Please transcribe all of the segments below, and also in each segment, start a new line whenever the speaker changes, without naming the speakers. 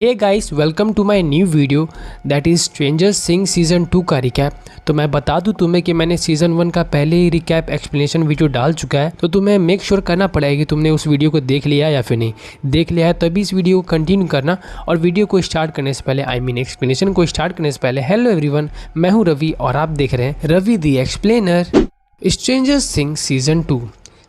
Hey guys, welcome to my new video that is stranger things season 2 का recap. तो मैं बता दूं तुम्हें कि मैंने सीज़न 1 का पहले ही रिकैप एक्सप्लेनेशन वीडियो डाल चुका है, तो तुम्हें मेक श्योर करना पड़ेगा कि तुमने उस वीडियो को देख लिया या फिर नहीं देख लिया है, तभी इस वीडियो को कंटिन्यू करना। और वीडियो को स्टार्ट करने से पहले एक्सप्लेनेशन को स्टार्ट करने से पहले हेलो एवरीवन, मैं हूँ रवि और आप देख रहे हैं रवि दी एक्सप्लेनर। स्ट्रेंजर थिंग्स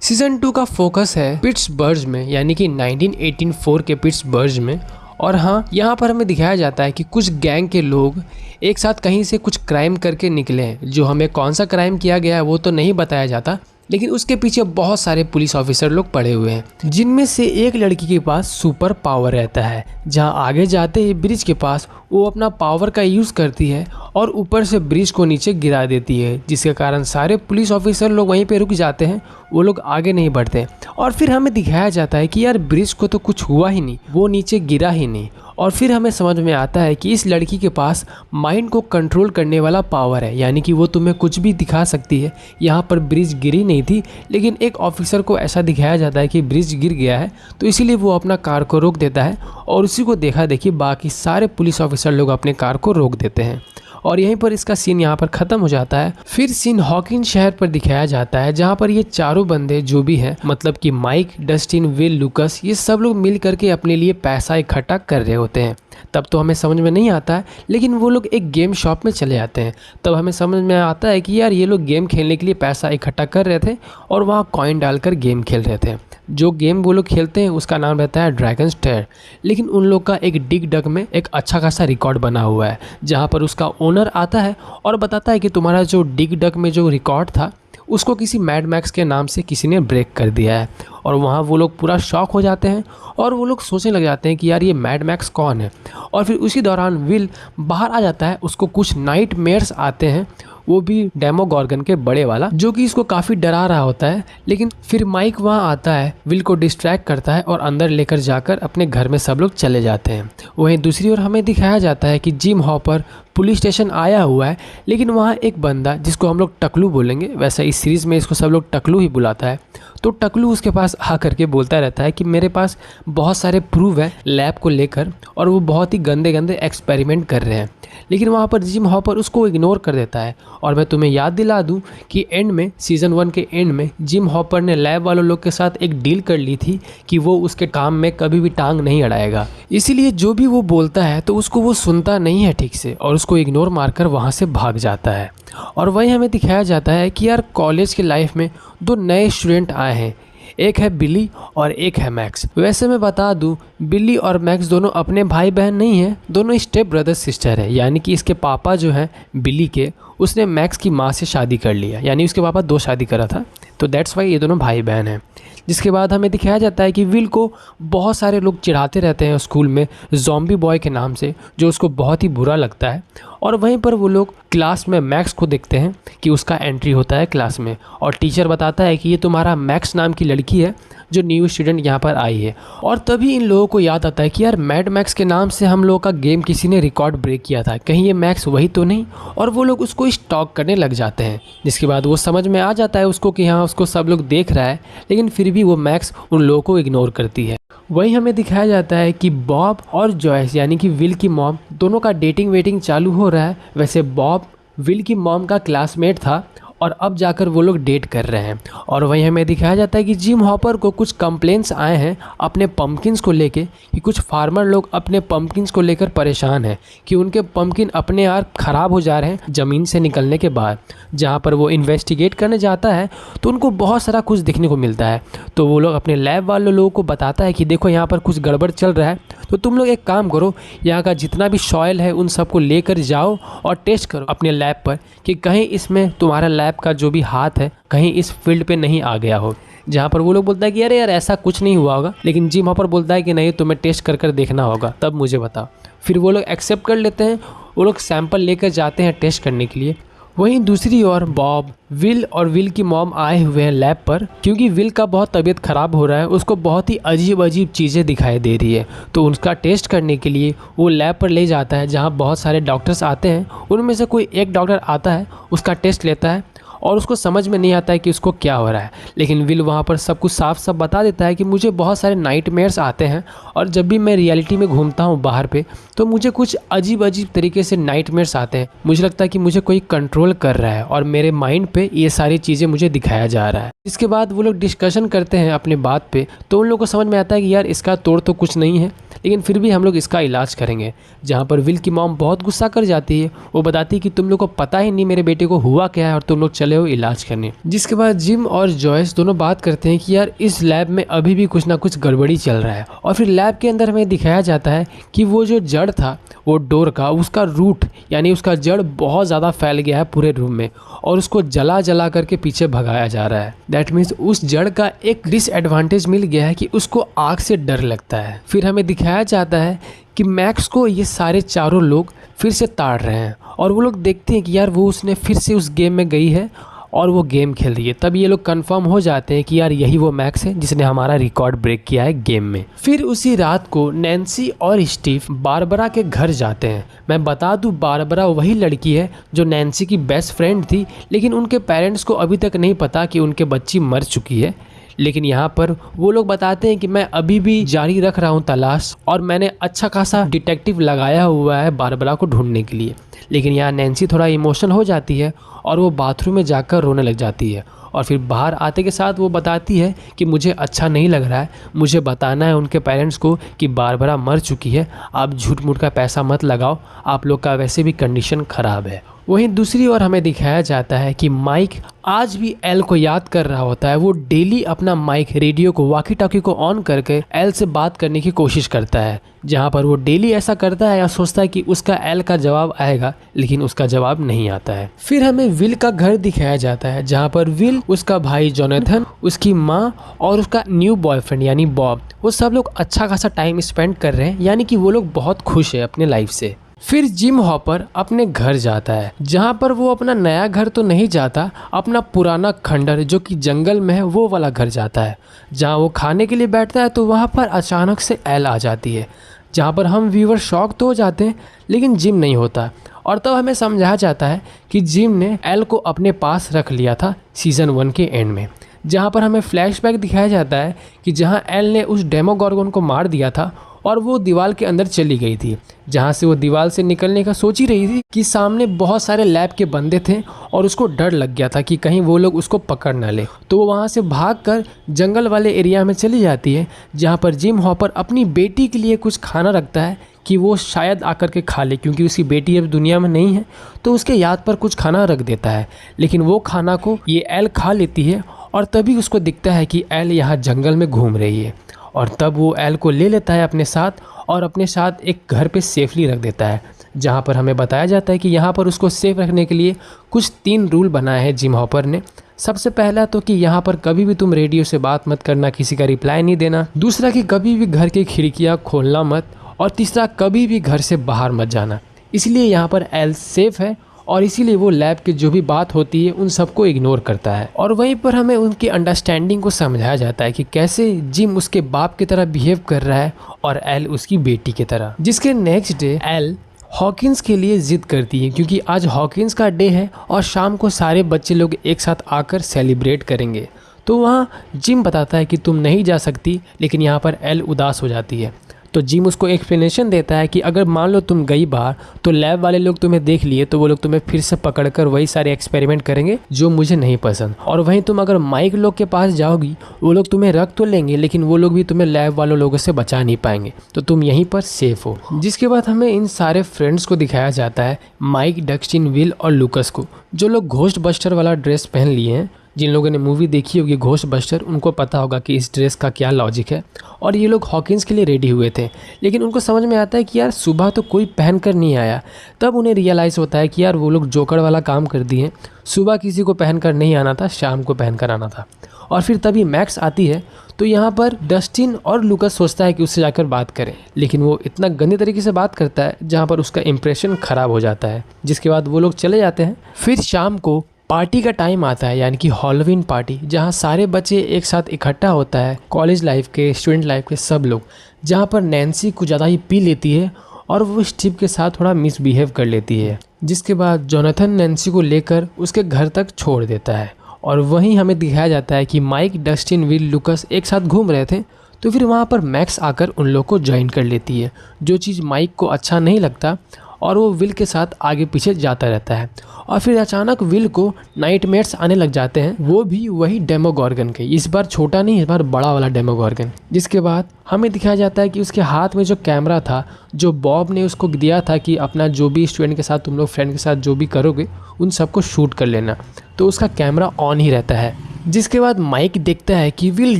सीज़न 2 का फोकस है पिट्सबर्ग में, यानी कि 1984 के पिट्सबर्ग में। और हाँ, यहाँ पर हमें दिखाया जाता है कि कुछ गैंग के लोग एक साथ कहीं से कुछ क्राइम करके निकले हैं। जो हमें कौन सा क्राइम किया गया है वो तो नहीं बताया जाता, लेकिन उसके पीछे बहुत सारे पुलिस ऑफिसर लोग पड़े हुए हैं, जिनमें से एक लड़की के पास सुपर पावर रहता है। जहाँ आगे जाते ही ब्रिज के पास वो अपना पावर का यूज़ करती है और ऊपर से ब्रिज को नीचे गिरा देती है, जिसके कारण सारे पुलिस ऑफिसर लोग वहीं पे रुक जाते हैं, वो लोग आगे नहीं बढ़ते। और फिर हमें दिखाया जाता है कि यार ब्रिज को तो कुछ हुआ ही नहीं, वो नीचे गिरा ही नहीं। और फिर हमें समझ में आता है कि इस लड़की के पास माइंड को कंट्रोल करने वाला पावर है, यानी कि वो तुम्हें कुछ भी दिखा सकती है। यहाँ पर ब्रिज गिरी नहीं थी, लेकिन एक ऑफिसर को ऐसा दिखाया जाता है कि ब्रिज गिर गया है, तो इसीलिए वो अपना कार को रोक देता है और उसी को देखा देखी बाकी सारे पुलिस ऑफिसर लोग अपने कार को रोक देते हैं। और यहीं पर इसका सीन यहाँ पर ख़त्म हो जाता है। फिर सीन हॉकिंस शहर पर दिखाया जाता है, जहाँ पर ये चारों बंदे जो भी हैं, मतलब कि माइक, डस्टिन, विल, लुकस, ये सब लोग मिल करके अपने लिए पैसा इकट्ठा कर रहे होते हैं। तब तो हमें समझ में नहीं आता है, लेकिन वो लोग एक गेम शॉप में चले जाते हैं। तब हमें समझ में आता है कि यार ये लोग गेम खेलने के लिए पैसा इकट्ठा कर रहे थे और वहाँ कॉइन डालकर गेम खेल रहे थे। जो गेम वो लोग खेलते हैं उसका नाम रहता है ड्रैगन स्टेयर। लेकिन उन लोग का एक डिग डग में एक अच्छा खासा रिकॉर्ड बना हुआ है, जहाँ पर उसका ओनर आता है और बताता है कि तुम्हारा जो डिग डग में जो रिकॉर्ड था उसको किसी मैड मैक्स के नाम से किसी ने ब्रेक कर दिया है। और वहाँ वो लोग पूरा शॉक हो जाते हैं और वो लोग सोचने लग जाते हैं कि यार ये मैड मैक्स कौन है। और फिर उसी दौरान विल बाहर आ जाता है, उसको कुछ नाइटमेयर्स आते हैं, वो भी डेमोगॉर्गन के बड़े वाला, जो कि इसको काफ़ी डरा रहा होता है। लेकिन फिर माइक वहाँ आता है, विल को डिस्ट्रैक्ट करता है और अंदर लेकर जाकर अपने घर में सब लोग चले जाते हैं। वहीं दूसरी ओर हमें दिखाया जाता है कि जिम हॉपर पुलिस स्टेशन आया हुआ है, लेकिन वहाँ एक बंदा जिसको हम लोग टकलू बोलेंगे, वैसे इस सीरीज़ में इसको सब लोग टकलू ही बुलाता है, तो टकलू उसके पास आ करके बोलता रहता है कि मेरे पास बहुत सारे प्रूफ है लैब को लेकर और वो बहुत ही गंदे गंदे एक्सपेरिमेंट कर रहे हैं। लेकिन वहाँ पर जिम हॉपर उसको इग्नोर कर देता है। और मैं तुम्हें याद दिला दूं कि एंड में, सीज़न 1 के एंड में, जिम हॉपर ने लैब वालों लोग के साथ एक डील कर ली थी कि वो उसके काम में कभी भी टांग नहीं अड़ाएगा। इसीलिए जो भी वो बोलता है तो उसको वो सुनता नहीं है ठीक से और उसको इग्नोर मारकर वहाँ से भाग जाता है। और वहीं हमें दिखाया जाता है कि यार कॉलेज के लाइफ में दो नए स्टूडेंट आए हैं, एक है बिली और एक है मैक्स। वैसे मैं बता दूं, बिली और मैक्स दोनों अपने भाई बहन नहीं हैं, दोनों स्टेप ब्रदर सिस्टर है। यानी कि इसके पापा जो हैं बिली के, उसने मैक्स की माँ से शादी कर लिया, यानी उसके पापा 2 शादी करा था, तो दैट्स वाई ये दोनों भाई बहन हैं। जिसके बाद हमें दिखाया जाता है कि विल को बहुत सारे लोग चिढ़ाते रहते हैं स्कूल में ज़ॉम्बी बॉय के नाम से, जो उसको बहुत ही बुरा लगता है। और वहीं पर वो लोग क्लास में मैक्स को देखते हैं कि उसका एंट्री होता है क्लास में, और टीचर बताता है कि ये तुम्हारा मैक्स नाम की लड़की है जो न्यू स्टूडेंट यहाँ पर आई है। और तभी इन लोगों को याद आता है कि यार मैड मैक्स के नाम से हम लोगों का गेम किसी ने रिकॉर्ड ब्रेक किया था, कहीं ये मैक्स वही तो नहीं। और वो लोग उसको स्टॉक करने लग जाते हैं, जिसके बाद वो समझ में आ जाता है उसको कि हाँ, उसको सब लोग देख रहा है, लेकिन फिर भी वो मैक्स उन लोगों को इग्नोर करती है। वहीं हमें दिखाया जाता है कि बॉब और जॉयस, यानी कि विल की मॉम, दोनों का डेटिंग वेटिंग चालू हो रहा है। वैसे बॉब विल की मॉम का क्लासमेट था और अब जाकर वो लोग डेट कर रहे हैं। और वहीं हमें दिखाया जाता है कि जिम हॉपर को कुछ कंप्लेंट्स आए हैं अपने पम्पकिन्स को लेके, कि कुछ फार्मर लोग अपने पम्पकिन्स को लेकर परेशान हैं कि उनके पम्पकिन अपने आप ख़राब हो जा रहे हैं ज़मीन से निकलने के बाद। जहाँ पर वो इन्वेस्टिगेट करने जाता है तो उनको बहुत सारा कुछ देखने को मिलता है। तो वो लोग अपने लैब वाले लोगों को बताता है कि देखो यहाँ पर कुछ गड़बड़ चल रहा है, तो तुम लोग एक काम करो, यहाँ का जितना भी सॉइल है उन सबको लेकर जाओ और टेस्ट करो अपने लैब पर कि कहीं इसमें तुम्हारा लैब का जो भी हाथ है कहीं इस फील्ड पे नहीं आ गया हो। जहाँ पर वो लोग बोलता है कि अरे यार ऐसा कुछ नहीं हुआ होगा, लेकिन जिम हॉपर बोलता है कि नहीं, तुम्हें टेस्ट कर कर देखना होगा, तब मुझे बताओ। फिर वो लोग एक्सेप्ट कर लेते हैं, वो लोग सैंपल लेकर जाते हैं टेस्ट करने के लिए। वहीं दूसरी ओर बॉब, विल और विल की मॉम आए हुए हैं लैब पर, क्योंकि विल का बहुत तबीयत ख़राब हो रहा है, उसको बहुत ही अजीब अजीब चीज़ें दिखाई दे रही है। तो उसका टेस्ट करने के लिए वो लैब पर ले जाता है, जहाँ बहुत सारे डॉक्टर्स आते हैं। उनमें से कोई एक डॉक्टर आता है, उसका टेस्ट लेता है और उसको समझ में नहीं आता है कि उसको क्या हो रहा है। लेकिन विल वहाँ पर सब कुछ साफ साफ बता देता है कि मुझे बहुत सारे नाइटमेयर्स आते हैं और जब भी मैं रियलिटी में घूमता हूँ बाहर पे तो मुझे कुछ अजीब अजीब तरीके से नाइटमेयर्स आते हैं। मुझे लगता है कि मुझे कोई कंट्रोल कर रहा है और मेरे माइंड पे ये सारी चीज़ें मुझे दिखाया जा रहा है। इसके बाद वो लोग डिस्कशन करते हैं अपने बात पे, तो उन लोगों को समझ में आता है कि यार इसका तोड़ तो कुछ नहीं है, लेकिन फिर भी हम लोग इसका इलाज करेंगे। जहाँ पर विल की मॉम बहुत गुस्सा कर जाती है। वो बताती है कि तुम लोग को पता ही नहीं मेरे बेटे को हुआ क्या है और तुम लोग चले हो इलाज करने। जिसके बाद जिम और जॉयस दोनों बात करते हैं कि यार इस लैब में अभी भी कुछ ना कुछ गड़बड़ी चल रहा है। और फिर लैब के अंदर हमें दिखाया जाता है कि वो जो जड़ था वो डोर का, उसका रूट यानी उसका जड़ बहुत ज़्यादा फैल गया है पूरे रूम में और उसको जला जला करके पीछे भगाया जा रहा है। दैट मीन्स उस जड़ का एक डिसएडवांटेज मिल गया है कि उसको आग से डर लगता है। फिर हमें दिखाया जाता है कि मैक्स को ये सारे चारों लोग फिर से ताड़ रहे हैं और वो लोग देखते हैं कि यार वो उसने फिर से उस गेम में गई है और वो गेम खेल रही है। तब ये लोग कंफर्म हो जाते हैं कि यार यही वो मैक्स है जिसने हमारा रिकॉर्ड ब्रेक किया है गेम में। फिर उसी रात को नैन्सी और स्टीव बारबरा के घर जाते हैं। मैं बता दूं बारबरा वही लड़की है जो नैन्सी की बेस्ट फ्रेंड थी, लेकिन उनके पेरेंट्स को अभी तक नहीं पता कि उनके बच्ची मर चुकी है। लेकिन यहाँ पर वो लोग बताते हैं कि मैं अभी भी जारी रख रहा हूँ तलाश और मैंने अच्छा खासा डिटेक्टिव लगाया हुआ है बारबरा को ढूंढने के लिए। लेकिन यहाँ नैन्सी थोड़ा इमोशनल हो जाती है और वो बाथरूम में जाकर रोने लग जाती है और फिर बाहर आते के साथ वो बताती है कि मुझे अच्छा नहीं लग रहा है, मुझे बताना है उनके पेरेंट्स को कि बारबरा मर चुकी है। आप झूठ मूठ का पैसा मत लगाओ, आप लोग का वैसे भी कंडीशन ख़राब है। वहीं दूसरी ओर हमें दिखाया जाता है कि माइक आज भी एल को याद कर रहा होता है। वो डेली अपना माइक रेडियो को वॉकी टॉकी को ऑन करके एल से बात करने की कोशिश करता है। जहाँ पर वो डेली ऐसा करता है या सोचता है कि उसका एल का जवाब आएगा, लेकिन उसका जवाब नहीं आता है। फिर हमें विल का घर दिखाया जाता है जहाँ पर विल, उसका भाई जोनाथन, उसकी माँ और उसका न्यू बॉयफ्रेंड यानी बॉब, वो सब लोग अच्छा खासा टाइम स्पेंड कर रहे हैं, यानी कि वो लोग बहुत खुश है अपने लाइफ से। फिर जिम हॉपर अपने घर जाता है जहाँ पर वो अपना नया घर तो नहीं जाता, अपना पुराना खंडर जो कि जंगल में है वो वाला घर जाता है। जहाँ वो खाने के लिए बैठता है तो वहाँ पर अचानक से एल आ जाती है, जहाँ पर हम व्यूअर शॉक तो हो जाते हैं लेकिन जिम नहीं होता। और तब हमें समझाया जाता है कि जिम ने एल को अपने पास रख लिया था सीज़न 1 के एंड में, जहाँ पर हमें फ्लैशबैक दिखाया जाता है कि जहाँ एल ने उस डेमोगॉर्गन को मार दिया था और वो दीवार के अंदर चली गई थी। जहाँ से वो दीवार से निकलने का सोच ही रही थी कि सामने बहुत सारे लैब के बंदे थे और उसको डर लग गया था कि कहीं वो लोग उसको पकड़ ना ले, तो वो वहाँ से भागकर जंगल वाले एरिया में चली जाती है जहाँ पर जिम हॉपर अपनी बेटी के लिए कुछ खाना रखता है कि वो शायद आकर के खा ले, क्योंकि उसकी बेटी अब दुनिया में नहीं है तो उसके याद पर कुछ खाना रख देता है। लेकिन वो खाना को ये एल खा लेती है और तभी उसको दिखता है कि एल यहाँ जंगल में घूम रही है और तब वो एल को ले लेता है अपने साथ और अपने साथ एक घर पे सेफली रख देता है, जहाँ पर हमें बताया जाता है कि यहाँ पर उसको सेफ रखने के लिए कुछ 3 रूल बनाए हैं जिम हॉपर ने। सबसे पहला तो कि यहाँ पर कभी भी तुम रेडियो से बात मत करना, किसी का रिप्लाई नहीं देना। दूसरा कि कभी भी घर की खिड़कियाँ खोलना मत। और तीसरा कभी भी घर से बाहर मत जाना। इसलिए यहाँ पर एल सेफ है और इसीलिए वो लैब की जो भी बात होती है उन सबको इग्नोर करता है। और वहीं पर हमें उनकी अंडरस्टैंडिंग को समझाया जाता है कि कैसे जिम उसके बाप की तरह बिहेव कर रहा है और एल उसकी बेटी की तरह। जिसके नेक्स्ट डे एल हॉकिंस के लिए ज़िद करती है क्योंकि आज हॉकिंस का डे है और शाम को सारे बच्चे लोग एक साथ आकर सेलिब्रेट करेंगे। तो वहाँ जिम बताता है कि तुम नहीं जा सकती, लेकिन यहाँ पर एल उदास हो जाती है। तो जिम उसको एक्सप्लेनेशन देता है कि अगर मान लो तुम गई बाहर तो लैब वाले लोग तुम्हें देख लिए तो वो लोग तुम्हें फिर से पकड़कर वही सारे एक्सपेरिमेंट करेंगे जो मुझे नहीं पसंद। और वहीं तुम अगर माइक लोग के पास जाओगी वो लोग तुम्हें रख तो लेंगे, लेकिन वो लोग भी तुम्हें लैब वालों लोगों से बचा नहीं पाएंगे, तो तुम यहीं पर सेफ हो। जिसके बाद हमें इन सारे फ्रेंड्स को दिखाया जाता है, माइक, डस्टिन, विल और लूकस को, जो लोग घोस्ट बस्टर वाला ड्रेस पहन लिए हैं। जिन लोगों ने मूवी देखी होगी घोस्ट बस्टर, उनको पता होगा कि इस ड्रेस का क्या लॉजिक है। और ये लोग हॉकिंस के लिए रेडी हुए थे, लेकिन उनको समझ में आता है कि यार सुबह तो कोई पहन कर नहीं आया। तब उन्हें रियलाइज़ होता है कि यार वो लोग जोकर वाला काम कर दिए, सुबह किसी को पहन कर नहीं आना था, शाम को पहन कर आना था। और फिर तभी मैक्स आती है, तो यहाँ पर डस्टिन और लूकस सोचता है कि उससे जाकर बात करें, लेकिन वो इतना गंदे तरीके से बात करता है जहाँ पर उसका इंप्रेशन ख़राब हो जाता है। जिसके बाद वो लोग चले जाते हैं। फिर शाम को पार्टी का टाइम आता है, यानी कि हैलोवीन पार्टी, जहाँ सारे बच्चे एक साथ इकट्ठा होता है, कॉलेज लाइफ के, स्टूडेंट लाइफ के सब लोग। जहाँ पर नैन्सी कुछ ज़्यादा ही पी लेती है और वो स्टीव के साथ थोड़ा मिसबिहेव कर लेती है, जिसके बाद जोनाथन नैन्सी को लेकर उसके घर तक छोड़ देता है। और वहीं हमें दिखाया जाता है कि माइक, डस्टिन, विल, लुकस एक साथ घूम रहे थे, तो फिर वहाँ पर मैक्स आकर उन लोग को ज्वाइन कर लेती है, जो चीज़ माइक को अच्छा नहीं लगता और वो विल के साथ आगे पीछे जाता रहता है। और फिर अचानक विल को नाइटमेयर्स आने लग जाते हैं, वो भी वही डेमोगॉर्गन के, इस बार छोटा नहीं, इस बार बड़ा वाला डेमोगॉर्गन। जिसके बाद हमें दिखाया जाता है कि उसके हाथ में जो कैमरा था, जो बॉब ने उसको दिया था कि अपना जो भी स्टूडेंट के साथ तुम लोग फ्रेंड के साथ जो भी करोगे उन सबको शूट कर लेना, तो उसका कैमरा ऑन ही रहता है। जिसके बाद माइक देखता है कि विल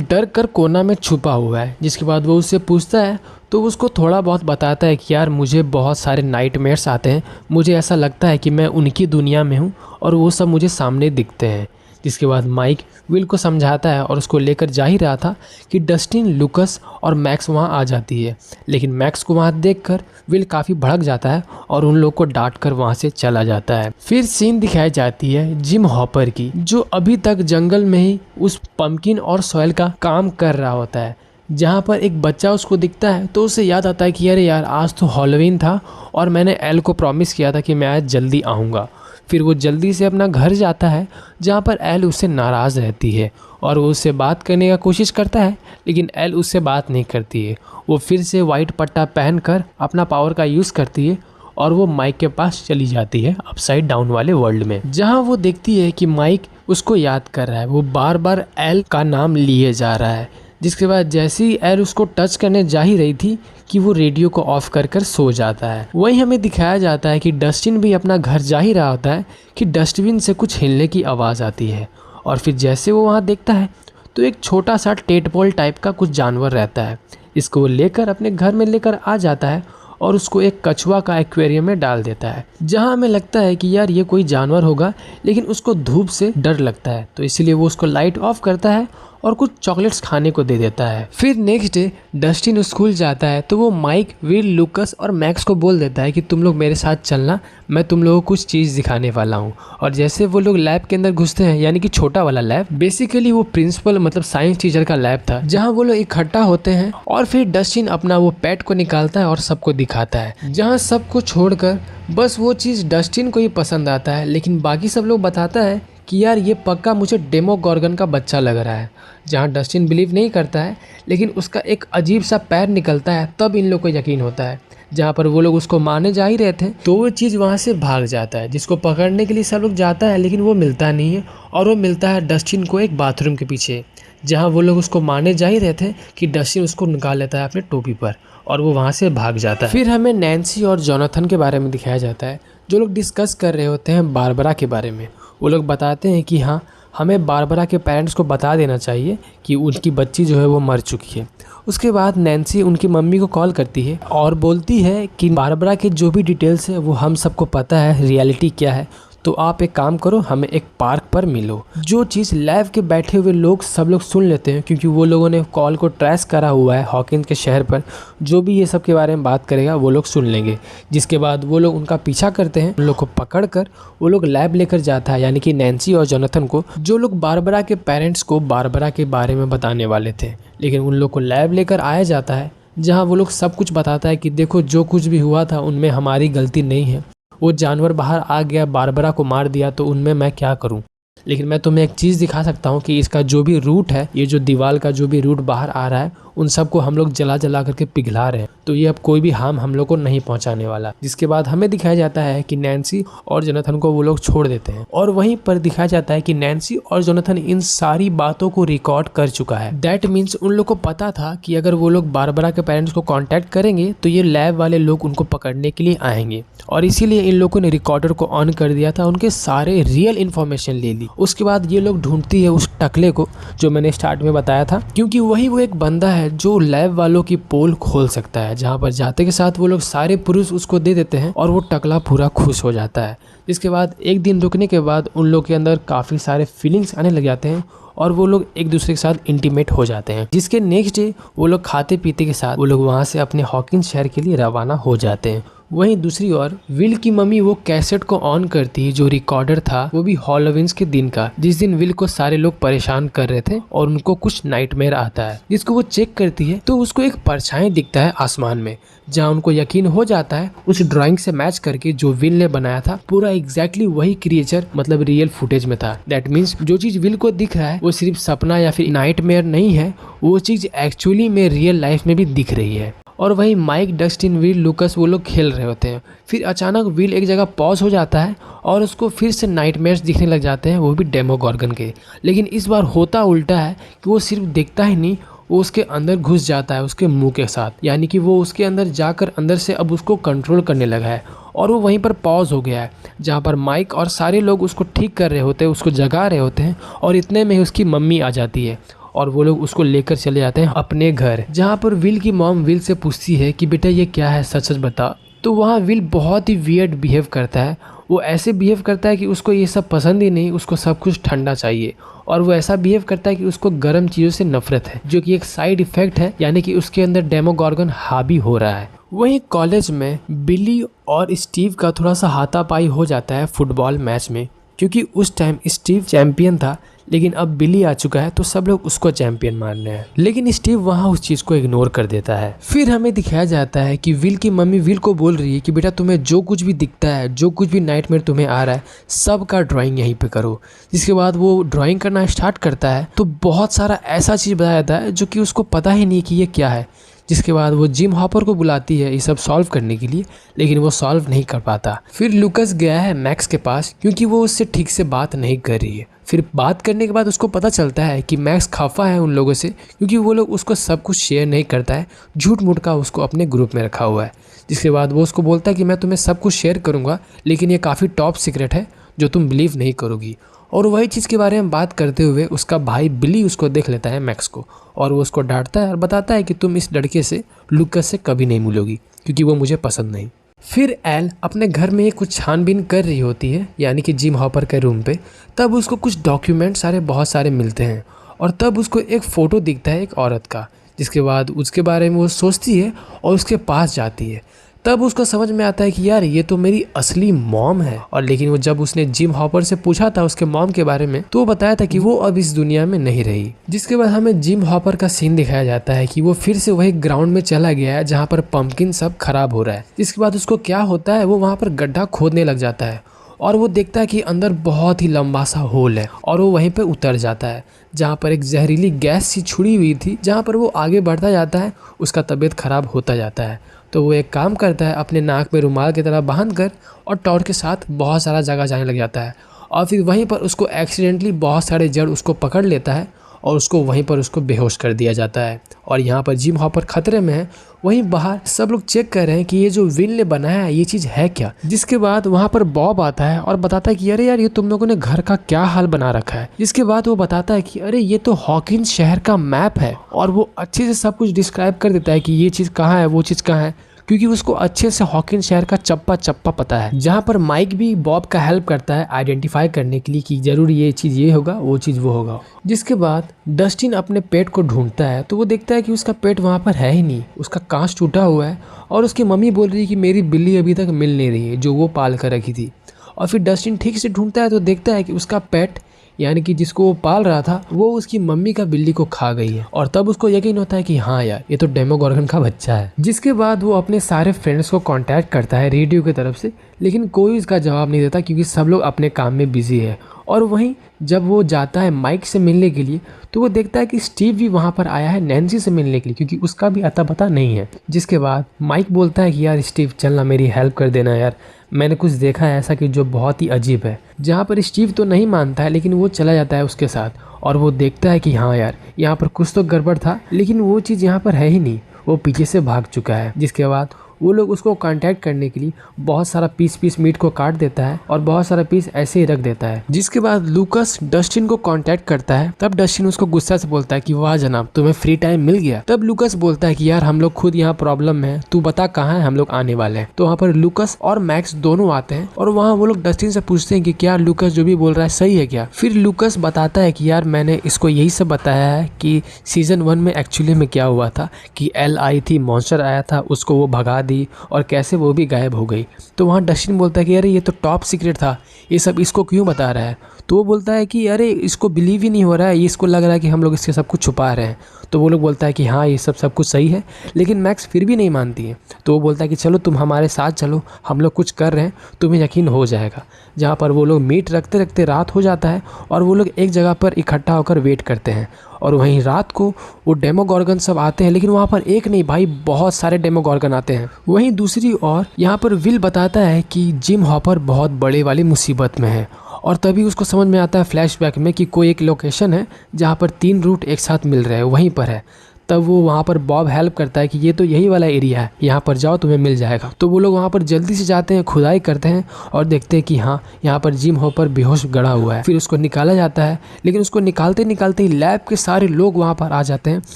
डर कर कोना में छुपा हुआ है। जिसके बाद वो उससे पूछता है, तो उसको थोड़ा बहुत बताता है कि यार मुझे बहुत सारे नाइटमेयर्स आते हैं, मुझे ऐसा लगता है कि मैं उनकी दुनिया में हूँ और वो सब मुझे सामने दिखते हैं। जिसके बाद माइक विल को समझाता है और उसको लेकर जा ही रहा था कि डस्टिन, लुकस और मैक्स वहाँ आ जाती है। लेकिन मैक्स को वहाँ देखकर विल काफ़ी भड़क जाता है और उन लोग को डांट कर वहाँ से चला जाता है। फिर सीन दिखाई जाती है जिम हॉपर की, जो अभी तक जंगल में ही उस पम्पकिन और सॉयल का काम कर रहा होता है। जहाँ पर एक बच्चा उसको दिखता है तो उसे याद आता है कि अरे यार आज तो हैलोवीन था और मैंने एल को प्रॉमिस किया था कि मैं आज जल्दी आऊँगा। फिर वो जल्दी से अपना घर जाता है, जहाँ पर एल उससे नाराज़ रहती है और वो उससे बात करने का कोशिश करता है, लेकिन एल उससे बात नहीं करती है। वो फिर से वाइट पट्टा पहनकर अपना पावर का यूज़ करती है और वो माइक के पास चली जाती है अपसाइड डाउन वाले वर्ल्ड में, जहाँ वो देखती है कि माइक उसको याद कर रहा है, वो बार बार एल का नाम लिए जा रहा है। जिसके बाद जैसे ही एल उसको टच करने जा ही रही थी कि वो रेडियो को ऑफ कर कर सो जाता है। वहीं हमें दिखाया जाता है कि डस्टिन भी अपना घर जा ही रहा होता है कि डस्टबिन से कुछ हिलने की आवाज़ आती है और फिर जैसे वो वहाँ देखता है तो एक छोटा सा टेटपोल टाइप का कुछ जानवर रहता है। इसको वो लेकर अपने घर में लेकर आ जाता है और उसको एक कछुआ का एक्वेरियम में डाल देता है, जहाँ हमें लगता है कि यार ये कोई जानवर होगा, लेकिन उसको धूप से डर लगता है तो इसलिए वो उसको लाइट ऑफ करता है और कुछ चॉकलेट्स खाने को दे देता है। फिर नेक्स्ट डे डस्टिन स्कूल जाता है तो वो माइक, विल, लुकस और मैक्स को बोल देता है कि तुम लोग मेरे साथ चलना, मैं तुम लोगों को कुछ चीज़ दिखाने वाला हूँ। और जैसे वो लोग लैब के अंदर घुसते हैं, यानी कि छोटा वाला लैब, बेसिकली वो प्रिंसिपल मतलब साइंस टीचर का लैब था, जहाँ वो लोग इकट्ठा होते हैं और फिर डस्टिन अपना वो पेट को निकालता है और सबको दिखाता है, जहाँ सबको छोड़कर बस वो चीज़ डस्टिन को ही पसंद आता है, लेकिन बाकी सब लोग बताता है कि यार ये पक्का मुझे डेमोगॉर्गन का बच्चा लग रहा है। जहाँ डस्टिन बिलीव नहीं करता है, लेकिन उसका एक अजीब सा पैर निकलता है, तब इन लोग को यकीन होता है। जहाँ पर वो लोग उसको मारने जा ही रहे थे तो वो चीज़ वहाँ से भाग जाता है, जिसको पकड़ने के लिए सब लोग जाता है, लेकिन वो मिलता नहीं है और वो मिलता है डस्टिन को एक बाथरूम के पीछे, जहाँ वो लोग उसको मारने जा ही रहे थे कि डस्टिन उसको निकाल लेता है अपने टोपी पर और वो वहाँ से भाग जाता है। फिर हमें नैन्सी और जोनाथन के बारे में दिखाया जाता है, जो लोग डिस्कस कर रहे होते हैं बारबरा के बारे में। वो लोग बताते हैं कि हाँ, हमें बारबरा के पेरेंट्स को बता देना चाहिए कि उनकी बच्ची जो है वो मर चुकी है। उसके बाद नैन्सी उनकी मम्मी को कॉल करती है और बोलती है कि बारबरा के जो भी डिटेल्स है वो हम सबको पता है, रियलिटी क्या है, तो आप एक काम करो, हमें एक पार्क पर मिलो। जो चीज़ लैब के बैठे हुए लोग सब लोग सुन लेते हैं, क्योंकि वो लोगों ने कॉल को ट्रेस करा हुआ है हॉकिंस के शहर पर। जो भी ये सब के बारे में बात करेगा वो लोग सुन लेंगे। जिसके बाद वो लोग उनका पीछा करते हैं, उन लोग को पकड़ कर वो लोग लैब लेकर जाता है, यानी कि नैन्सी और जोनाथन को, जो लोग बारबरा के पेरेंट्स को बारबरा के बारे में बताने वाले थे। लेकिन उन लोग को लैब लेकर आया जाता है, जहाँ वो लोग सब कुछ बताता है कि देखो जो कुछ भी हुआ था उनमें हमारी गलती नहीं है, वो जानवर बाहर आ गया, बारबरा को मार दिया, तो उनमें मैं क्या करूं। लेकिन मैं तुम्हें एक चीज़ दिखा सकता हूं कि इसका जो भी रूट है, ये जो दीवार का जो भी रूट बाहर आ रहा है, उन सबको हम लोग जला जला करके पिघला रहे हैं, तो ये अब कोई भी हार्म हम लोग को नहीं पहुंचाने वाला। जिसके बाद हमें दिखाया जाता है कि नैन्सी और जोनाथन को वो लोग छोड़ देते हैं और वहीं पर दिखाया जाता है कि नैन्सी और जोनाथन इन सारी बातों को रिकॉर्ड कर चुका है। दैट मीन्स उन लोग को पता था कि अगर वो लोग बारबरा के पेरेंट्स को कॉन्टैक्ट करेंगे तो ये लैब वाले लोग उनको पकड़ने के लिए आएंगे, और इसीलिए इन लोगों ने रिकॉर्डर को ऑन कर दिया था, उनके सारे रियल इन्फॉर्मेशन ले ली। उसके बाद ये लोग ढूंढती है उस टकले को जो मैंने स्टार्ट में बताया था, क्योंकि वही वो एक बंदा है जो लैब वालों की पोल खोल सकता है। जहाँ पर जाते के साथ वो लोग सारे पुरुष उसको दे देते हैं और वो टकला पूरा खुश हो जाता है। इसके बाद एक दिन रुकने के बाद उन लोग के अंदर काफ़ी सारे फीलिंग्स आने लग जाते हैं और वो लोग एक दूसरे के साथ इंटीमेट हो जाते हैं। जिसके नेक्स्ट डे वो लोग खाते पीते के साथ वो लोग वहाँ से अपने हॉकिंस शहर के लिए रवाना हो जाते हैं। वहीं दूसरी ओर विल की मम्मी वो कैसेट को ऑन करती है जो रिकॉर्डर था, वो भी हॉलोवीन्स के दिन का, जिस दिन विल को सारे लोग परेशान कर रहे थे और उनको कुछ नाइटमेयर आता है, जिसको वो चेक करती है तो उसको एक परछाई दिखता है आसमान में, जहाँ उनको यकीन हो जाता है उस ड्राइंग से मैच करके जो विल ने बनाया था पूरा एग्जैक्टली वही क्रिएचर मतलब रियल फुटेज में था। दैट मीन्स जो चीज विल को दिख रहा है वो सिर्फ सपना या फिर नाइटमेयर नहीं है, वो चीज एक्चुअली में रियल लाइफ में भी दिख रही है। और वहीं माइक, डस्टिन, विल, लूकस वो लोग खेल रहे होते हैं। फिर अचानक विल एक जगह पॉज हो जाता है और उसको फिर से नाइटमेयर्स दिखने लग जाते हैं, वो भी डेमोगॉर्गन के। लेकिन इस बार होता उल्टा है कि वो सिर्फ देखता ही नहीं, वो उसके अंदर घुस जाता है उसके मुंह के साथ, यानी कि वो उसके अंदर जाकर अंदर से अब उसको कंट्रोल करने लगा है। और वो वहीं पर पॉज हो गया है जहाँ पर माइक और सारे लोग उसको ठीक कर रहे होते हैं, उसको जगा रहे होते हैं, और इतने में ही उसकी मम्मी आ जाती है और वो लोग उसको लेकर चले जाते हैं अपने घर, जहाँ पर विल की मॉम विल से पूछती है कि बेटा ये क्या है, सच सच बता। तो वहाँ विल बहुत ही वियर्ड बिहेव करता है। वो ऐसे बिहेव करता है कि उसको ये सब पसंद ही नहीं, उसको सब कुछ ठंडा चाहिए। और वो ऐसा बिहेव करता है कि उसको गर्म चीज़ों से नफरत है, जो कि एक साइड इफेक्ट है, यानी कि उसके अंदर डेमोगॉर्गन हावी हो रहा है। वहीं कॉलेज में बिली और स्टीव का थोड़ा सा हाथापाई हो जाता है फुटबॉल मैच में, क्योंकि उस टाइम स्टीव चैंपियन था, लेकिन अब बिली आ चुका है तो सब लोग उसको चैंपियन मान रहे हैं। लेकिन स्टीव वहाँ उस चीज़ को इग्नोर कर देता है। फिर हमें दिखाया जाता है कि विल की मम्मी विल को बोल रही है कि बेटा तुम्हें जो कुछ भी दिखता है, जो कुछ भी नाइटमेयर तुम्हें आ रहा है, सब का ड्राइंग यहीं पे करो। जिसके बाद वो ड्राइंग करना स्टार्ट करता है तो बहुत सारा ऐसा चीज़ बताया जाता है जो कि उसको पता ही नहीं कि ये क्या है। जिसके बाद वो जिम हॉपर को बुलाती है ये सब सॉल्व करने के लिए, लेकिन वो सॉल्व नहीं कर पाता। फिर लूकस गया है मैक्स के पास क्योंकि वो उससे ठीक से बात नहीं कर रही है। फिर बात करने के बाद उसको पता चलता है कि मैक्स खफा है उन लोगों से, क्योंकि वो लोग उसको सब कुछ शेयर नहीं करता है, झूठ मूठ का उसको अपने ग्रुप में रखा हुआ है। जिसके बाद वो उसको बोलता है कि मैं तुम्हें सब कुछ शेयर करूँगा, लेकिन ये काफ़ी टॉप सीक्रेट है जो तुम बिलीव नहीं करोगी। और वही चीज़ के बारे में बात करते हुए उसका भाई बिली उसको देख लेता है मैक्स को, और वो उसको डांटता है और बताता है कि तुम इस लड़के से, लूकस से कभी नहीं मिलोगी, क्योंकि वो मुझे पसंद नहीं। फिर एल अपने घर में कुछ छानबीन कर रही होती है, यानी कि जिम हॉपर के रूम पे। तब उसको कुछ डॉक्यूमेंट बहुत सारे मिलते हैं, और तब उसको एक फ़ोटो दिखता है एक औरत का। जिसके बाद उसके बारे में वो सोचती है और उसके पास जाती है। तब उसको समझ में आता है कि यार ये तो मेरी असली मॉम है। और लेकिन वो जब उसने जिम हॉपर से पूछा था उसके मॉम के बारे में, तो वो बताया था कि वो अब इस दुनिया में नहीं रही। जिसके बाद हमें जिम हॉपर का सीन दिखाया जाता है कि वो फिर से वही ग्राउंड में चला गया है जहाँ पर पंपकिन सब खराब हो रहा है। जिसके बाद उसको क्या होता है, वो वहाँ पर गड्ढा खोदने लग जाता है और वो देखता है कि अंदर बहुत ही लंबा सा होल है, और वो वहीं पे उतर जाता है जहाँ पर एक जहरीली गैस सी छुड़ी हुई थी। जहाँ पर वो आगे बढ़ता जाता है उसका तबीयत खराब होता जाता है। तो वो एक काम करता है, अपने नाक में रुमाल की तरह बांध कर और टॉर्च के साथ बहुत सारा जगह जाने लग जाता है। और फिर वहीं पर उसको एक्सीडेंटली बहुत सारे जड़ उसको पकड़ लेता है और उसको वहीं पर उसको बेहोश कर दिया जाता है। और यहाँ पर जिम हॉपर खतरे में है। वहीं बाहर सब लोग चेक कर रहे हैं कि ये जो विल ने बनाया है ये चीज़ है क्या। जिसके बाद वहाँ पर बॉब आता है और बताता है कि अरे यार ये तुम लोगों ने घर का क्या हाल बना रखा है। जिसके बाद वो बताता है कि अरे ये तो हॉकिंस शहर का मैप है, और वो अच्छे से सब कुछ डिस्क्राइब कर देता है कि ये चीज़ कहाँ है, वो चीज़ कहाँ है, क्योंकि उसको अच्छे से हॉकिंस शहर का चप्पा चप्पा पता है। जहाँ पर माइक भी बॉब का हेल्प करता है आइडेंटिफाई करने के लिए कि जरूर ये चीज़ ये होगा, वो चीज़ वो होगा। जिसके बाद डस्टिन अपने पेट को ढूंढता है तो वो देखता है कि उसका पेट वहाँ पर है ही नहीं, उसका कांच टूटा हुआ है। और उसकी मम्मी बोल रही है कि मेरी बिल्ली अभी तक मिल नहीं रही है जो वो पाल कर रखी थी। और फिर डस्टिन ठीक से ढूंढता है तो देखता है कि उसका पेट, यानी कि जिसको वो पाल रहा था, वो उसकी मम्मी का बिल्ली को खा गई है। और तब उसको यकीन होता है कि हाँ यार ये तो डेमोगॉर्गन का बच्चा है। जिसके बाद वो अपने सारे फ्रेंड्स को कांटेक्ट करता है रेडियो की तरफ से, लेकिन कोई इसका जवाब नहीं देता क्योंकि सब लोग अपने काम में बिजी है। और वहीं जब वो जाता है माइक से मिलने के लिए तो वो देखता है कि स्टीव भी वहाँ पर आया है नैन्सी से मिलने के लिए, क्योंकि उसका भी अता पता नहीं है। जिसके बाद माइक बोलता है कि यार स्टीव चलना मेरी हेल्प कर देना यार, मैंने कुछ देखा है ऐसा कि जो बहुत ही अजीब है। जहाँ पर स्टीव तो नहीं मानता है, लेकिन वो चला जाता है उसके साथ और वो देखता है कि हाँ यार यहाँ पर कुछ तो गड़बड़ था, लेकिन वो चीज़ यहाँ पर है ही नहीं, वो पीछे से भाग चुका है। जिसके बाद वो लोग उसको कांटेक्ट करने के लिए बहुत सारा पीस मीट को काट देता है और बहुत सारा पीस ऐसे ही रख देता है। जिसके बाद लूकस डस्टिन को कांटेक्ट करता है। तब डस्टिन उसको गुस्सा से बोलता है कि वाह जनाब तुम्हें फ्री टाइम मिल गया। तब लूकस बोलता है कि यार हम लोग खुद यहाँ प्रॉब्लम में है, तू बता कहाँ है, हम लोग आने वाले हैं। तो वहाँ पर लूकस और मैक्स दोनों आते हैं और वहाँ वो लोग डस्टिन से पूछते हैं कि क्या लूकस जो भी बोल रहा है सही है क्या। फिर लूकस बताता है कि यार मैंने इसको यही सब बताया है कि सीजन 1 में एक्चुअली में क्या हुआ था कि एल आई थी, मॉन्स्टर आया था, उसको वो भगा दी और कैसे वो भी गायब हो गई। तो वहाँ डस्टिन बोलता है कि अरे ये तो टॉप सीक्रेट था, ये सब इसको क्यों बता रहा है। तो वो बोलता है कि अरे इसको बिलीव ही नहीं हो रहा है, ये इसको लग रहा है कि हम लोग इससे सब कुछ छुपा रहे हैं। तो वो लोग बोलता है कि हाँ ये सब कुछ सही है, लेकिन मैक्स फिर भी नहीं मानती है। तो वो बोलता है कि चलो तुम हमारे साथ चलो, हम लोग कुछ कर रहे हैं, तुम्हें यकीन हो जाएगा। जहाँ पर वो लोग मीट रखते रखते रात हो जाता है और वो लोग एक जगह पर इकट्ठा होकर वेट करते हैं। और वहीं रात को वो डेमोगॉर्गन सब आते हैं, लेकिन वहाँ पर एक नहीं भाई बहुत सारे डेमोगॉर्गन आते हैं। वहीं दूसरी ओर यहाँ पर विल बताता है कि जिम हॉपर बहुत बड़े वाली मुसीबत में है और तभी उसको समझ में आता है फ्लैशबैक में कि कोई एक लोकेशन है जहाँ पर 3 रूट एक साथ मिल रहे हैं, वहीं पर है। तब वो वहाँ पर बॉब हेल्प करता है कि ये तो यही वाला एरिया है, यहाँ पर जाओ तुम्हें मिल जाएगा। तो वो लोग वहाँ पर जल्दी से जाते हैं, खुदाई करते हैं और देखते हैं कि हाँ यहाँ पर जिम हॉपर बेहोश गड़ा हुआ है। फिर उसको निकाला जाता है, लेकिन उसको निकालते निकालते ही लैब के सारे लोग वहाँ पर आ जाते हैं।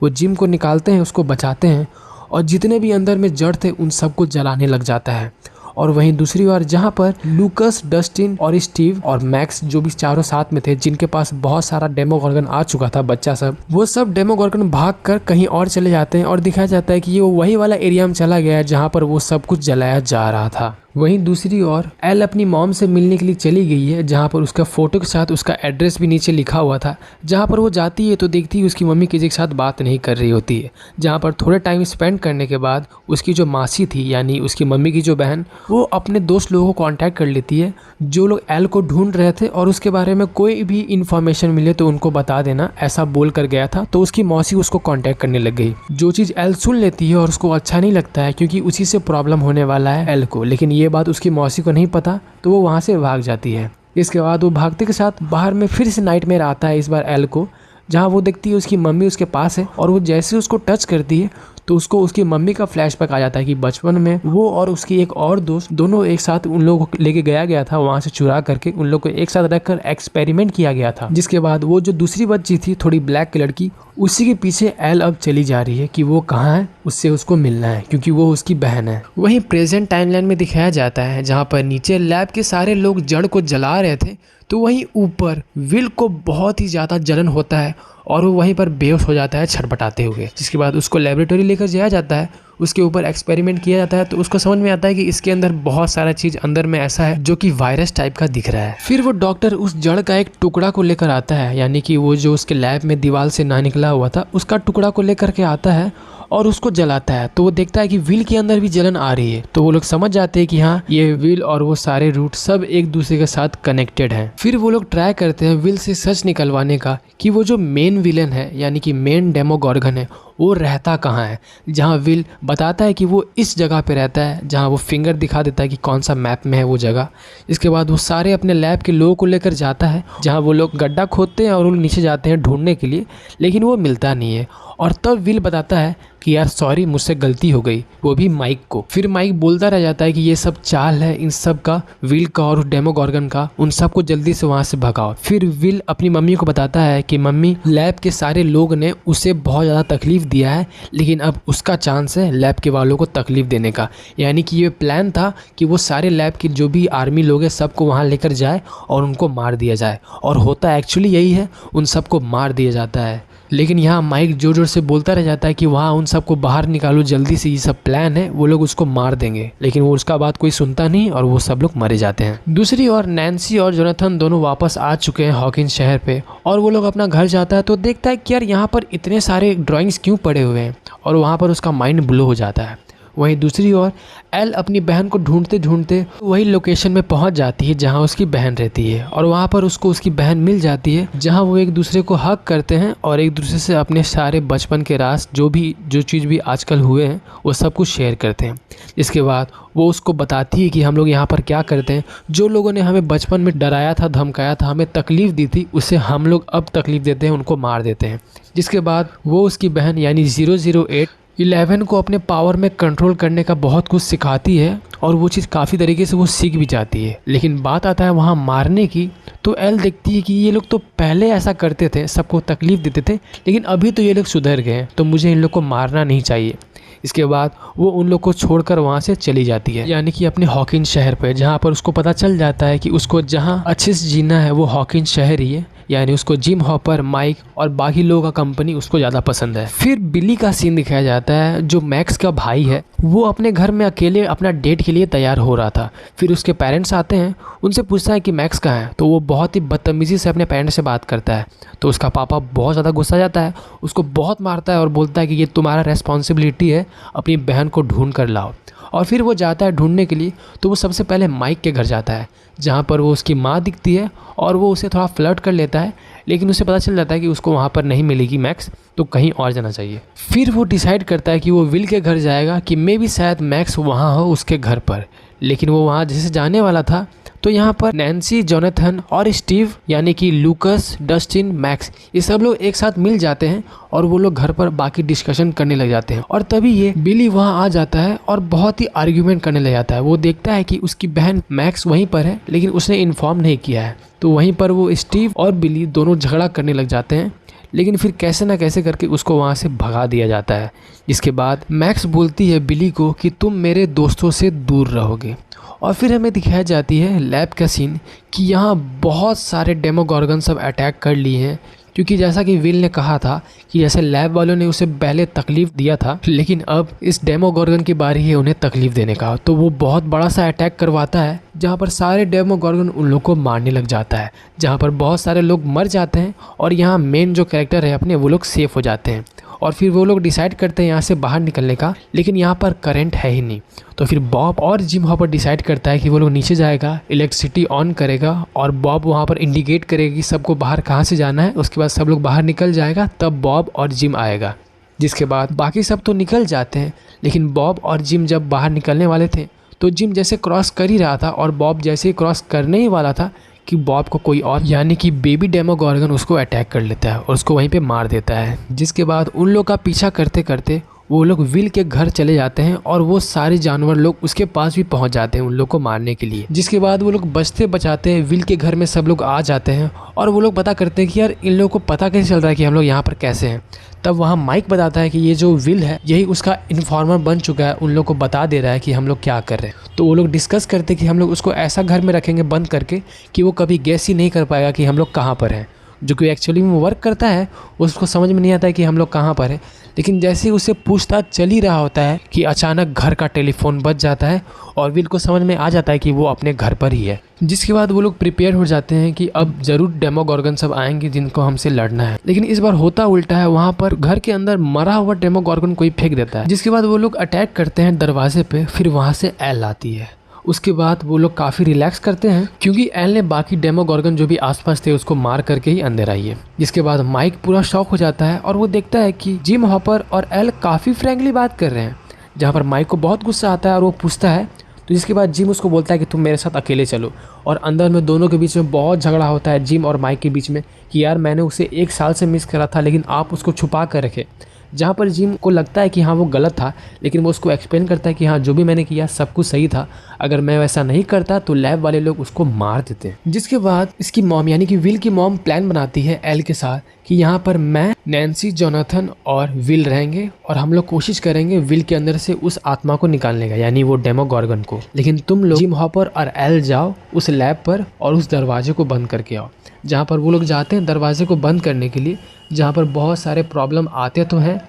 वो जिम को निकालते हैं, उसको बचाते हैं और जितने भी अंदर में जड़ थे उन सबको जलाने लग जाता है। और वहीं दूसरी ओर जहाँ पर लूकस, डस्टिन और स्टीव और मैक्स जो भी चारों साथ में थे, जिनके पास बहुत सारा डेमोगॉर्गन आ चुका था बच्चा सब, वो सब डेमोगॉर्गन भागकर कहीं और चले जाते हैं और दिखाया जाता है कि ये वही वाला एरिया में चला गया है जहाँ पर वो सब कुछ जलाया जा रहा था। वहीं दूसरी ओर एल अपनी मॉम से मिलने के लिए चली गई है, जहाँ पर उसका फोटो के साथ उसका एड्रेस भी नीचे लिखा हुआ था। जहाँ पर वो जाती है तो देखती है उसकी मम्मी किसी के साथ बात नहीं कर रही होती है। जहाँ पर थोड़े टाइम स्पेंड करने के बाद उसकी जो मासी थी यानी उसकी मम्मी की जो बहन, वो अपने दोस्त लोगों को कांटेक्ट कर लेती है जो लोग एल को ढूंढ रहे थे और उसके बारे में कोई भी इन्फॉर्मेशन मिले तो उनको बता देना, ऐसा बोल कर गया था। तो उसकी मौसी उसको कांटेक्ट करने लग गई। जो चीज़ एल सुन लेती है और उसको अच्छा नहीं लगता है क्योंकि उसी से प्रॉब्लम होने वाला है एल को, लेकिन ये बात उसकी मौसी को नहीं पता, तो वो वहाँ से भाग जाती है। इसके बाद वो भागते के साथ बाहर में फिर से नाइटमेयर आता है, इस बार एल को, जहाँ वो देखती है उसकी मम्मी उसके पास है और वो जैसे उसको टच करती है तो उसको उसकी मम्मी का फ्लैशबैक आ जाता है कि बचपन में वो और उसकी एक और दोस्त दोनों एक साथ उन लोगों को लेके गया था, वहाँ से चुरा करके उन लोग को एक साथ रखकर एक्सपेरिमेंट किया गया था। जिसके बाद वो जो दूसरी बच्ची थी थोड़ी ब्लैक कलर की, उसी के पीछे एल अब चली जा रही है कि वो कहाँ है, उससे उसको मिलना है क्योंकि वो उसकी बहन है। वहीं प्रेजेंट टाइमलाइन में दिखाया जाता है जहाँ पर नीचे लैब के सारे लोग जड़ को जला रहे थे, तो वहीं ऊपर विल को बहुत ही ज़्यादा जलन होता है और वो वहीं पर बेहोश हो जाता है छटपटाते हुए। जिसके बाद उसको लेबोरेटरी लेकर जाया जाता है, उसके ऊपर एक्सपेरिमेंट किया जाता है। तो उसको समझ में आता है कि इसके अंदर बहुत सारा चीज़ अंदर में ऐसा है जो कि वायरस टाइप का दिख रहा है। फिर वो डॉक्टर उस जड़ का एक टुकड़ा को लेकर आता है, यानी कि वो जो उसके लैब में दीवार से ना निकला हुआ था उसका टुकड़ा को लेकर के आता है और उसको जलाता है। तो वो देखता है कि विल के अंदर भी जलन आ रही है। तो वो लोग समझ जाते हैं कि हाँ ये विल और वो सारे रूट सब एक दूसरे के साथ कनेक्टेड हैं। फिर वो लोग ट्राई करते हैं विल से सच निकलवाने का कि वो जो मेन विलन है यानी कि मेन डेमोगॉर्गन है वो रहता कहाँ है। जहाँ विल बताता है कि वो इस जगह पे रहता है, जहाँ वो फिंगर दिखा देता है कि कौन सा मैप में है वो जगह। इसके बाद वो सारे अपने लैब के लोगों को लेकर जाता है, जहाँ वो लोग गड्ढा खोदते हैं और वो नीचे जाते हैं ढूंढने के लिए, लेकिन वो मिलता नहीं है। और तब विल बताता है कि यार सॉरी मुझसे गलती हो गई, वो भी माइक को। फिर माइक बोलता रह जाता है कि ये सब चाल है इन सब का, विल का और डेमोगॉर्गन का, उन सबको जल्दी से वहाँ से भगाओ। फिर विल अपनी मम्मी को बताता है कि मम्मी लैब के सारे लोग ने उसे बहुत ज़्यादा तकलीफ दिया है, लेकिन अब उसका चांस है लैब के वालों को तकलीफ देने का। यानी कि ये प्लान था कि वो सारे लैब के जो भी आर्मी लोग हैं सबको वहाँ लेकर जाए और उनको मार दिया जाए, और होता एक्चुअली यही है, उन सबको मार दिया जाता है। लेकिन यहाँ माइक जोर जोर से बोलता रह जाता है कि वहाँ उन सबको बाहर निकालो जल्दी से, ये सब प्लान है, वो लोग उसको मार देंगे। लेकिन वो उसका बात कोई सुनता नहीं और वो सब लोग मरे जाते हैं। दूसरी ओर नैन्सी और जोनाथन दोनों वापस आ चुके हैं हॉकिंस शहर पे और वो लोग अपना घर जाता है तो देखता है कि यार यहाँ पर इतने सारे ड्राइंग्स क्यों पड़े हुए हैं, और वहाँ पर उसका माइंड ब्लो हो जाता है। वहीं दूसरी ओर एल अपनी बहन को ढूंढते ढूंढते वही लोकेशन में पहुंच जाती है जहां उसकी बहन रहती है, और वहां पर उसको उसकी बहन मिल जाती है, जहां वो एक दूसरे को हग करते हैं और एक दूसरे से अपने सारे बचपन के राज जो चीज़ भी आजकल हुए हैं वो सब कुछ शेयर करते हैं। इसके बाद वो उसको बताती है कि हम लोग यहाँ पर क्या करते हैं, जो लोगों ने हमें बचपन में डराया था, धमकाया था, हमें तकलीफ दी थी, उससे हम लोग अब तकलीफ देते हैं, उनको मार देते हैं। जिसके बाद वो उसकी बहन यानी 008-11 को अपने पावर में कंट्रोल करने का बहुत कुछ सिखाती है और वो चीज़ काफ़ी तरीके से वो सीख भी जाती है। लेकिन बात आता है वहाँ मारने की, तो एल देखती है कि ये लोग तो पहले ऐसा करते थे, सबको तकलीफ़ देते थे, लेकिन अभी तो ये लोग सुधर गए हैं, तो मुझे इन लोग को मारना नहीं चाहिए। इसके बाद वो उन लोग को छोड़कर वहाँ से चली जाती है, यानी कि अपने हॉकिंस शहर पे, जहाँ पर उसको पता चल जाता है कि उसको जहाँ अच्छे से जीना है वो हॉकिंस शहर ही है, यानी उसको जिम हॉपर, माइक और बाकी लोगों का कंपनी उसको ज़्यादा पसंद है। फिर बिली का सीन दिखाया जाता है, जो मैक्स का भाई है वो अपने घर में अकेले अपना डेट के लिए तैयार हो रहा था। फिर उसके पेरेंट्स आते हैं, उनसे पूछता है कि मैक्स कहाँ है, तो वो बहुत ही बदतमीज़ी से अपने पेरेंट्स से बात करता है। तो उसका पापा बहुत ज़्यादा गुस्सा जाता है, उसको बहुत मारता है और बोलता है कि ये तुम्हारा रेस्पॉन्सिबिलिटी है, अपनी बहन को ढूंढ कर लाओ। और फिर वो जाता है ढूंढने के लिए। तो वो सबसे पहले माइक के घर जाता है, जहाँ पर वो उसकी माँ दिखती है और वो उसे थोड़ा फ्लर्ट कर लेता है, लेकिन उसे पता चल जाता है कि उसको वहाँ पर नहीं मिलेगी मैक्स, तो कहीं और जाना चाहिए। फिर वो डिसाइड करता है कि वो विल के घर जाएगा कि मे बी शायद मैक्स वहाँ हो उसके घर पर। लेकिन वो वहाँ जैसे जाने वाला था तो यहाँ पर नैन्सी, जोनाथन और स्टीव यानी कि लूकस, डस्टिन, मैक्स ये सब लोग एक साथ मिल जाते हैं और वो लोग घर पर बाकी डिस्कशन करने लग जाते हैं। और तभी ये बिली वहाँ आ जाता है और बहुत ही आर्ग्यूमेंट करने लग जाता है। वो देखता है कि उसकी बहन मैक्स वहीं पर है, लेकिन उसने इन्फॉर्म नहीं किया है। तो वहीं पर वो स्टीव और बिली दोनों झगड़ा करने लग जाते हैं, लेकिन फिर कैसे ना कैसे करके उसको वहाँ से भगा दिया जाता है। जिसके बाद मैक्स बोलती है बिली को कि तुम मेरे दोस्तों से दूर रहोगे। और फिर हमें दिखाई जाती है लैब का सीन कि यहाँ बहुत सारे डेमोगॉर्गन सब अटैक कर लिए हैं, क्योंकि जैसा कि विल ने कहा था कि जैसे लैब वालों ने उसे पहले तकलीफ़ दिया था, लेकिन अब इस डेमोगॉर्गन की बारी है उन्हें तकलीफ़ देने का। तो वो बहुत बड़ा सा अटैक करवाता है, जहाँ पर सारे डेमोगॉर्गन उन लोग को मारने लग जाता है, जहाँ पर बहुत सारे लोग मर जाते हैं और यहाँ मेन जो कैरेक्टर है अपने वो लोग सेफ हो जाते हैं। और फिर वो लोग डिसाइड करते हैं यहाँ से बाहर निकलने का, लेकिन यहाँ पर करंट है ही नहीं। तो फिर बॉब और जिम हॉपर डिसाइड करता है कि वो लोग नीचे जाएगा, इलेक्ट्रिसिटी ऑन करेगा और बॉब वहाँ पर इंडिकेट करेगा कि सबको बाहर कहाँ से जाना है। उसके बाद सब लोग बाहर निकल जाएगा, तब बॉब और जिम आएगा। जिसके बाद बाकी सब तो निकल जाते हैं, लेकिन बॉब और जिम जब बाहर निकलने वाले थे तो जिम जैसे क्रॉस कर ही रहा था और बॉब जैसे ही क्रॉस करने ही वाला था कि बॉब को कोई और यानी कि बेबी डेमोगॉर्गन उसको अटैक कर लेता है और उसको वहीं पे मार देता है। जिसके बाद उन लोग का पीछा करते करते वो लोग विल के घर चले जाते हैं और वो सारे जानवर लोग उसके पास भी पहुंच जाते हैं उन लोग को मारने के लिए। जिसके बाद वो लोग बचते बचाते विल के घर में सब लोग आ जाते हैं और वो लोग पता करते हैं कि यार इन लोगों को पता कैसे चल रहा है कि हम लोग यहाँ पर कैसे हैं। तब वहाँ माइक बताता है कि ये जो विल है यही उसका इन्फॉर्मर बन चुका है, उन लोग को बता दे रहा है कि हम लोग क्या कर रहे हैं। तो वो लोग डिस्कस करते कि हम लोग उसको ऐसा घर में रखेंगे बंद करके कि वो कभी गेस ही नहीं कर पाएगा कि हम लोग कहाँ पर हैं, जो कि एक्चुअली में वर्क करता है। उसको समझ में नहीं आता है कि हम लोग कहाँ पर हैं, लेकिन जैसे ही उसे पूछताछ चल ही रहा होता है कि अचानक घर का टेलीफोन बज जाता है और विल को समझ में आ जाता है कि वो अपने घर पर ही है। जिसके बाद वो लोग प्रिपेयर हो जाते हैं कि अब ज़रूर डेमोगॉर्गन सब आएंगे जिनको हमसे लड़ना है। लेकिन इस बार होता उल्टा है, वहाँ पर घर के अंदर मरा हुआ डेमोगॉर्गन कोई फेंक देता है। जिसके बाद वो लोग अटैक करते हैं दरवाजे पे, फिर वहाँ से एल आती है। उसके बाद वो लोग काफ़ी रिलैक्स करते हैं क्योंकि एल ने बाकी डेमोगॉर्गन जो भी आसपास थे उसको मार करके ही अंदर आई है। जिसके बाद माइक पूरा शॉक हो जाता है और वो देखता है कि जिम हॉपर और एल काफ़ी फ्रैंकली बात कर रहे हैं, जहाँ पर माइक को बहुत गुस्सा आता है और वो पूछता है। तो जिसके बाद जिम उसको बोलता है कि तुम मेरे साथ अकेले चलो, और अंदर में दोनों के बीच में बहुत झगड़ा होता है जिम और माइक के बीच में कि यार मैंने उसे 1 साल से मिस करा था लेकिन आप उसको छुपा कर रखे। जहाँ पर जिम को लगता है कि हाँ वो गलत था, लेकिन वो उसको एक्सप्लेन करता है कि हाँ जो भी मैंने किया सब कुछ सही था, अगर मैं वैसा नहीं करता तो लैब वाले लोग उसको मार देते। जिसके बाद इसकी मॉम यानी कि विल की मॉम प्लान बनाती है एल के साथ कि यहाँ पर मैं, नैन्सी, जोनाथन और विल रहेंगे और हम लोग कोशिश करेंगे विल के अंदर से उस आत्मा को निकालने का, यानी वो डेमोगॉर्गन को। लेकिन तुम लोग जिम हॉपर और एल जाओ उस लैब पर और उस दरवाजे को बंद करके आओ। जहाँ पर वो लोग जाते हैं दरवाजे को बंद करने के लिए, जहाँ पर बहुत सारे प्रॉब्लम आते तो हैं,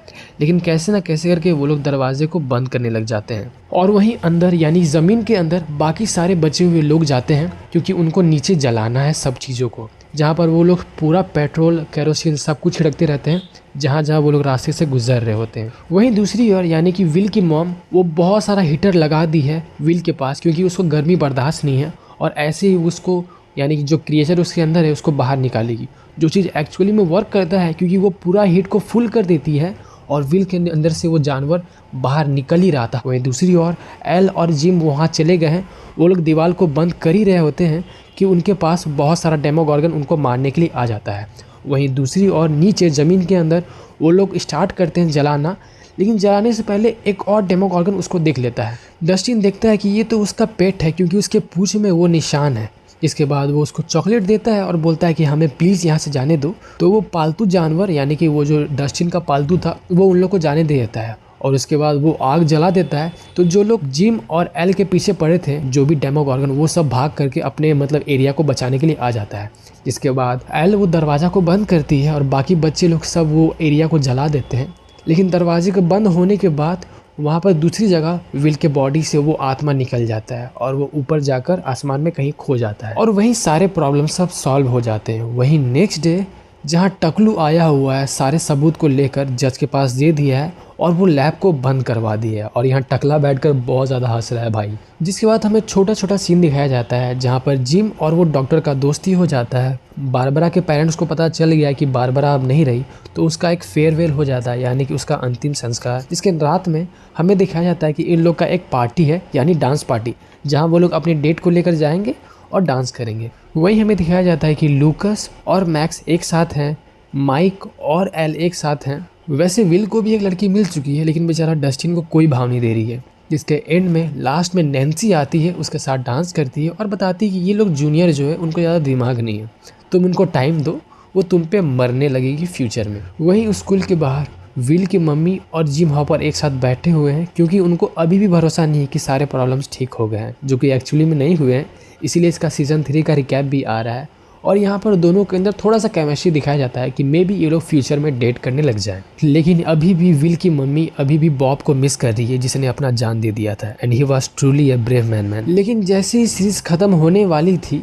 लेकिन कैसे ना कैसे करके वो लोग दरवाजे को बंद करने लग जाते हैं। और वहीं अंदर यानी ज़मीन के अंदर बाकी सारे बचे हुए लोग जाते हैं क्योंकि उनको नीचे जलाना है सब चीज़ों को, जहाँ पर वो लोग पूरा पेट्रोल, केरोसिन सब कुछ छिड़कते रहते हैं जहाँ जहाँ वो लोग रास्ते से गुजर रहे होते हैं। वहीं दूसरी ओर यानी कि विल की मॉम वो बहुत सारा हीटर लगा दी है विल के पास क्योंकि उसको गर्मी बर्दाश्त नहीं है, और ऐसे ही उसको यानी कि जो क्रिएचर उसके अंदर है उसको बाहर निकालेगी, जो चीज़ एक्चुअली में वर्क करता है क्योंकि वो पूरा हीट को फुल कर देती है और विल के अंदर से वो जानवर बाहर निकल ही रहा था। वहीं दूसरी ओर एल और जिम वहाँ चले गए हैं, वो लोग दीवार को बंद कर ही रहे होते हैं कि उनके पास बहुत सारा डेमोगॉर्गन उनको मारने के लिए आ जाता है। वहीं दूसरी ओर नीचे ज़मीन के अंदर वो लोग स्टार्ट करते हैं जलाना, लेकिन जलाने से पहले एक और डेमोगॉर्गन उसको देख लेता है। डस्टिन देखता है कि ये तो उसका पेट है क्योंकि उसके पूंछ में वो निशान है। इसके बाद वो उसको चॉकलेट देता है और बोलता है कि हमें प्लीज़ यहाँ से जाने दो। तो वो पालतू जानवर यानी कि वो जो डस्टिन का पालतू था वो उन लोग को जाने दे देता है और उसके बाद वो आग जला देता है। तो जो लोग जिम और एल के पीछे पड़े थे, जो भी डेमोगोर्गन, वो सब भाग करके अपने मतलब एरिया को बचाने के लिए आ जाता है। जिसके बाद एल वो दरवाज़ा को बंद करती है और बाकी बच्चे लोग सब वो एरिया को जला देते हैं। लेकिन दरवाजे के बंद होने के बाद वहाँ पर दूसरी जगह विल के बॉडी से वो आत्मा निकल जाता है और वो ऊपर जाकर आसमान में कहीं खो जाता है और वहीं सारे प्रॉब्लम सब सॉल्व हो जाते हैं। वहीं नेक्स्ट डे जहाँ टकलू आया हुआ है सारे सबूत को लेकर जज के पास दे दिया है और वो लैब को बंद करवा दिया है और यहाँ टकला बैठकर बहुत ज़्यादा हंस रहा है भाई। जिसके बाद हमें छोटा छोटा सीन दिखाया जाता है जहाँ पर जिम और वो डॉक्टर का दोस्ती हो जाता है। बारबरा के पेरेंट्स को पता चल गया कि बारबरा अब नहीं रही, तो उसका एक फेयरवेल हो जाता है, यानी कि उसका अंतिम संस्कार। जिसके रात में हमें दिखाया जाता है कि इन लोग का एक पार्टी है, यानी डांस पार्टी, जहाँ वो लोग अपनी डेट को लेकर जाएंगे और डांस करेंगे। वहीं हमें दिखाया जाता है कि लूकस और मैक्स एक साथ हैं, माइक और एल एक साथ हैं। वैसे विल को भी एक लड़की मिल चुकी है, लेकिन बेचारा डस्टिन को कोई भाव नहीं दे रही है। जिसके एंड में लास्ट में नैन्सी आती है, उसके साथ डांस करती है और बताती है कि ये लोग जूनियर जो है उनको ज़्यादा दिमाग नहीं है, तुम उनको टाइम दो, वो तुम पे मरने लगेगी फ्यूचर में। वहीं स्कूल के बाहर विल की मम्मी और जिम हॉपर एक साथ बैठे हुए हैं, क्योंकि उनको अभी भी भरोसा नहीं है कि सारे प्रॉब्लम्स ठीक हो गए हैं, जो कि एक्चुअली में नहीं हुए हैं। इसीलिए इसका सीज़न 3 का रिकैप भी आ रहा है और यहाँ पर दोनों के अंदर थोड़ा सा केमिस्ट्री दिखाया जाता है कि मे बी ये लोग फ्यूचर में डेट करने लग जाएं। लेकिन अभी भी विल की मम्मी अभी भी बॉब को मिस कर रही है, जिसने अपना जान दे दिया था, and he was truly a brave man. लेकिन जैसे ही सीरीज खत्म होने वाली थी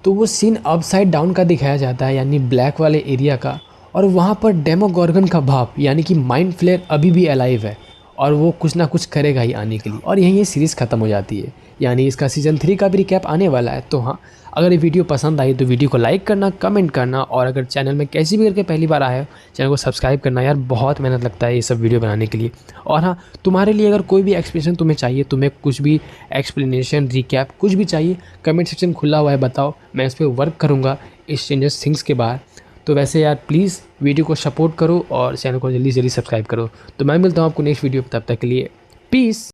तो वो सीन अपसाइड डाउन का दिखाया जाता है, यानी ब्लैक वाले एरिया का, और वहाँ पर डेमोगोर्गन का बाप यानी कि माइंड फ्लेयर अभी भी अलाइव है और वो कुछ ना कुछ करेगा ही आने के लिए। और यहीं ये सीरीज़ ख़त्म हो जाती है, यानी इसका सीज़न 3 का भी रिकैप आने वाला है। तो हाँ, अगर ये वीडियो पसंद आई तो वीडियो को लाइक करना, कमेंट करना, और अगर चैनल में कैसी भी करके पहली बार आया हो चैनल को सब्सक्राइब करना। यार बहुत मेहनत लगता है ये सब वीडियो बनाने के लिए। और हाँ, तुम्हारे लिए अगर कोई भी एक्सप्लेनेशन तुम्हें चाहिए, तुम्हें कुछ भी एक्सप्लेनेशन, रिकैप कुछ भी चाहिए, कमेंट सेक्शन खुला हुआ है, बताओ, मैं इस पर वर्क करूँगा इस स्ट्रेंजर थिंग्स के बाद। तो वैसे यार प्लीज़ वीडियो को सपोर्ट करो और चैनल को जल्दी से जल्दी सब्सक्राइब करो। तो मैं मिलता हूँ आपको नेक्स्ट वीडियो, तब तक के लिए पीस।